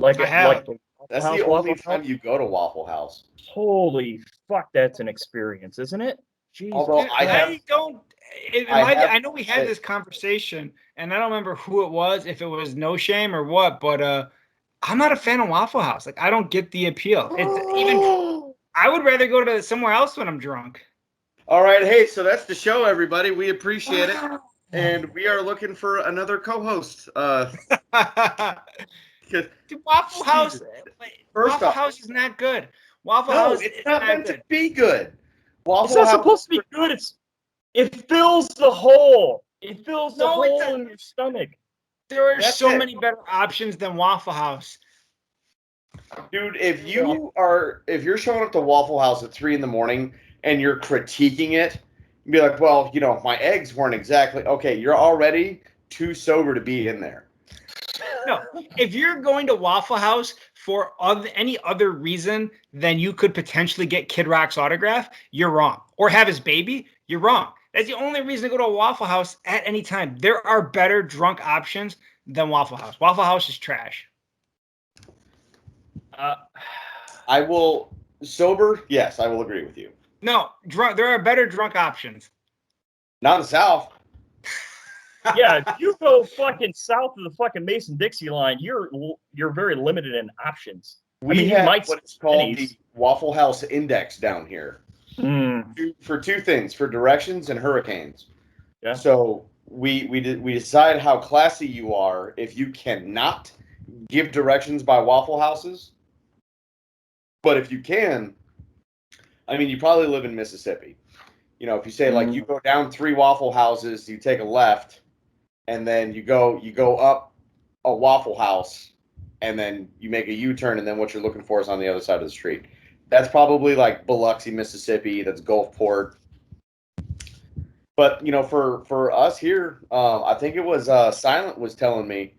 I have. That's the only time you go to Waffle House. Holy fuck, that's an experience, isn't it? Jesus. Although I know we had this conversation, and I don't remember who it was, if it was No Shame or what, but I'm not a fan of Waffle House. Like, I don't get the appeal. I would rather go to somewhere else when I'm drunk. All right, hey, so that's the show, everybody. We appreciate it, and we are looking for another co-host. Dude, Waffle House. Waffle House is not good. Waffle House it's not meant to be good. It's not supposed to be good. It fills the hole. It fills the hole in your stomach. There are so many better options than Waffle House. Dude, if you're showing up to Waffle House at 3 a.m. and you're critiquing it, you'd be like, well, you know, my eggs weren't exactly okay. You're already too sober to be in there. No, if you're going to Waffle House for any other reason than you could potentially get Kid Rock's autograph, you're wrong. Or have his baby, you're wrong. That's the only reason to go to a Waffle House at any time. There are better drunk options than Waffle House. Waffle House is trash. I will sober. Yes, I will agree with you. No, drunk. There are better drunk options. Not in the South. Yeah, if you go fucking south of the fucking Mason-Dixie line, you're very limited in options. We have what's called the Waffle House Index down here. For two things, for directions and hurricanes. Yeah. So we decide how classy you are if you cannot give directions by Waffle Houses. But if you can, I mean, you probably live in Mississippi. You know, if you say like you go down 3 Waffle Houses, you take a left, and then you go up a Waffle House, and then you make a U-turn, and then what you're looking for is on the other side of the street. That's probably like Biloxi, Mississippi. That's Gulfport. But you know, for us here, I think it was Silent was telling me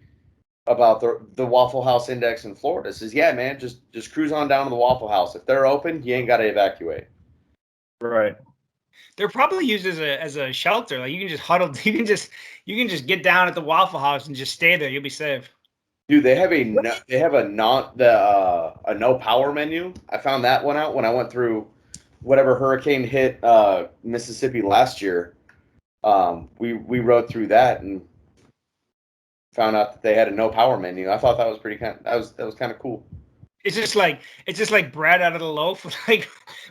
about the Waffle House Index in Florida. It says, yeah, man, just cruise on down to the Waffle House. If they're open, you ain't got to evacuate. Right. They're probably used as a shelter. Like you can just huddle. You can just get down at the Waffle House and just stay there. You'll be safe. Dude, they have a no power menu. I found that one out when I went through whatever hurricane hit Mississippi last year, we rode through that and found out that they had a no power menu. I thought that was that was kind of cool. It's just like bread out of the loaf with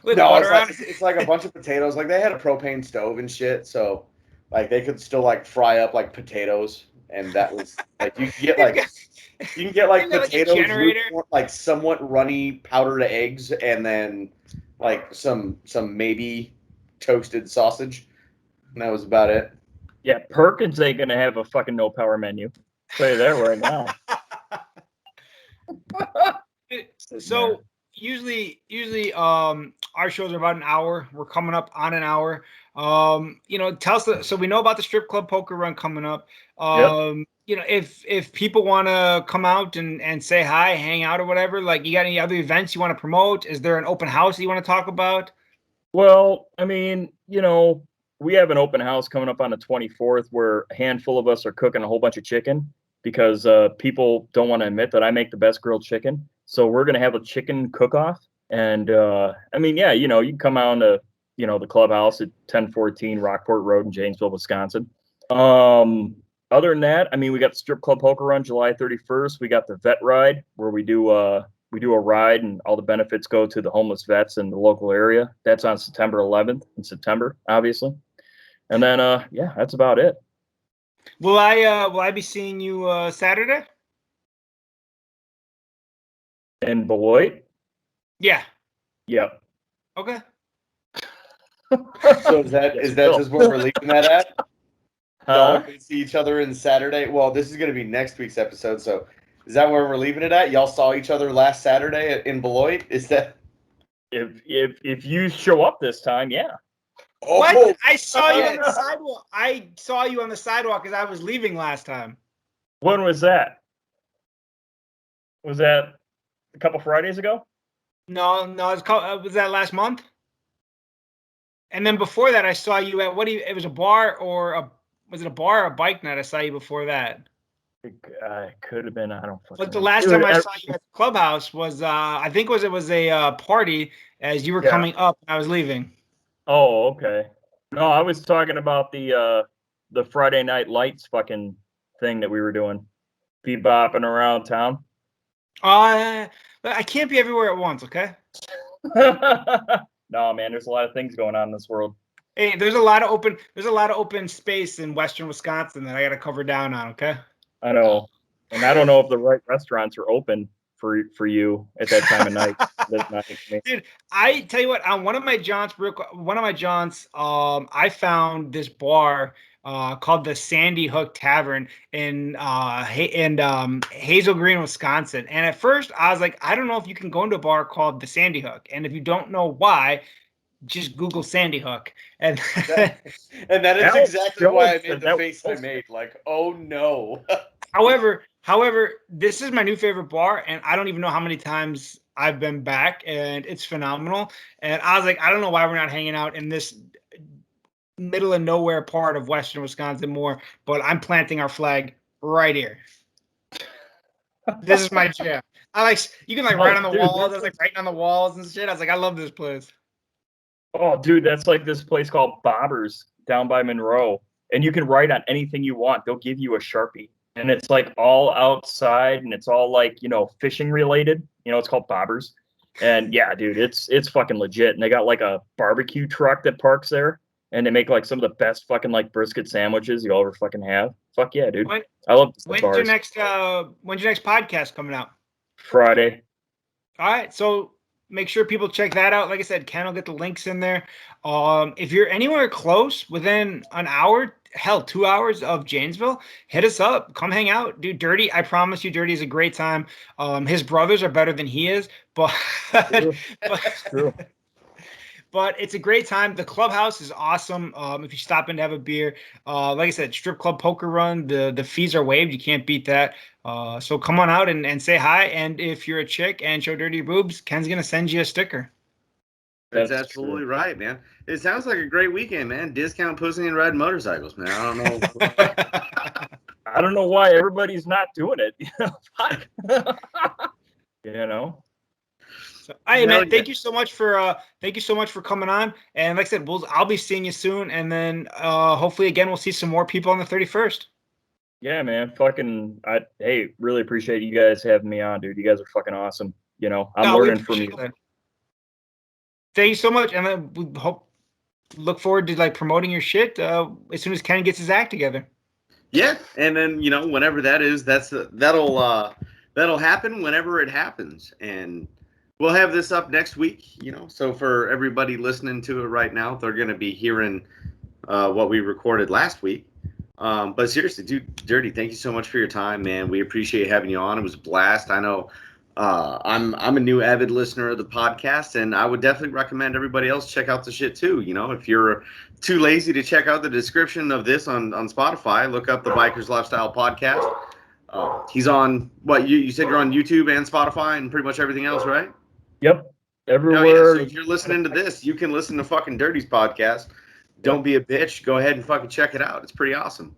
No, butter on it. it's like a bunch of potatoes. Like they had a propane stove and shit, so like they could still like fry up like potatoes, and that was like you can get like Like a potatoes, generator. like somewhat runny powdered eggs, and then like some maybe toasted sausage, and that was about it. Yeah, Perkins ain't gonna have a fucking no power menu. Say that right now. So usually our shows are about an hour. We're coming up on an hour. Tell us so we know about the strip club poker run coming up. If people want to come out and say hi, hang out or whatever, like you got any other events you want to promote? Is there an open house that you want to talk about? Well, I mean, we have an open house coming up on the 24th where a handful of us are cooking a whole bunch of chicken because people don't want to admit that I make the best grilled chicken. So we're going to have a chicken cook-off. And I mean, yeah, you can come out to, the clubhouse at 1014 Rockport Road in Janesville, Wisconsin. Other than that, I mean, we got the strip club poker run July 31st. We got the vet ride where we do a ride and all the benefits go to the homeless vets in the local area. That's on September 11th in September, obviously. And then, yeah, that's about it. Will I be seeing you Saturday? In Beloit? Yeah. Yep. Okay. So is that just where we're leaving that at? Y'all can see each other in Saturday. Well, this is going to be next week's episode, so is that where we're leaving it at? Y'all saw each other last Saturday in Beloit? Is that if you show up this time, yeah. Oh, what? I saw you on the sidewalk. I saw you on the sidewalk as I was leaving last time. When was that? Was that a couple Fridays ago? No, was that last month? And then before that, I saw you at it was a bar was it a bar or a bike night? I saw you before that. It could have been. I don't. But the last time I saw you at the clubhouse was I think it was a party as you were coming up and I was leaving. Oh, okay. No, I was talking about the Friday Night Lights fucking thing that we were doing, bebopping around town. I can't be everywhere at once, okay? No, man, there's a lot of things going on in this world. Hey, there's a lot of open space in western Wisconsin that I got to cover down on, okay? I know, and I don't know if the right restaurants are open for you at that time of night. Dude, I tell you what, on one of my jaunts, I found this bar called the Sandy Hook Tavern in Hazel Green, Wisconsin. And at first, I was like, I don't know if you can go into a bar called the Sandy Hook, and if you don't know why, just Google Sandy Hook, and that is exactly why I made the face I made. Like, oh no. However, this is my new favorite bar, and I don't even know how many times I've been back, and it's phenomenal. And I was like, I don't know why we're not hanging out in this middle of nowhere part of western Wisconsin more, but I'm planting our flag right here. This is my jam. You can write on the walls. I was writing on the walls and shit. I was like, I love this place. Oh, dude, that's like this place called Bobbers down by Monroe, and you can write on anything you want. They'll give you a Sharpie, and it's like all outside, and it's all like fishing related. It's called Bobbers, and yeah, dude, it's fucking legit. And they got like a barbecue truck that parks there, and they make like some of the best fucking like brisket sandwiches you'll ever fucking have. Fuck yeah, dude. I love when's your next podcast coming out? Friday. All right, so make sure people check that out. Like I said, Ken will get the links in there. If you're anywhere close within an hour, hell, 2 hours of Janesville, hit us up. Come hang out. Dude, Dirty, I promise you, Dirty is a great time. His brothers are better than he is, but True. But it's a great time. The clubhouse is awesome. If you stop in to have a beer, like I said, strip club poker run. The fees are waived. You can't beat that. So come on out and say hi. And if you're a chick and show dirty boobs, Ken's gonna send you a sticker. That's absolutely right, man. It sounds like a great weekend, man. Discount pussy and riding motorcycles, man. I don't know. I don't know why everybody's not doing it. Hey Hell man, yeah. thank you so much for coming on. And like I said, I'll be seeing you soon, and then hopefully again we'll see some more people on the 31st. Yeah, man. Hey, really appreciate you guys having me on, dude. You guys are fucking awesome. You know, I'm No, we learning from appreciate you. that. Thank you so much, and then we look forward to like promoting your shit as soon as Ken gets his act together. Yeah, and then whenever that is, that'll happen whenever it happens, and we'll have this up next week. So for everybody listening to it right now, they're gonna be hearing what we recorded last week. But seriously, dude, Dirty, thank you so much for your time, man. We appreciate having you on. It was a blast. I know I'm a new avid listener of the podcast, and I would definitely recommend everybody else check out the shit too. If you're too lazy to check out the description of this on Spotify, look up the Bikers Lifestyle Podcast. He's on what you said you're on YouTube and Spotify and pretty much everything else, right? Yep. Oh Everywhere. yeah. So if you're listening to this, you can listen to fucking Dirty's podcast. Don't be a bitch. Go ahead and fucking check it out. It's pretty awesome.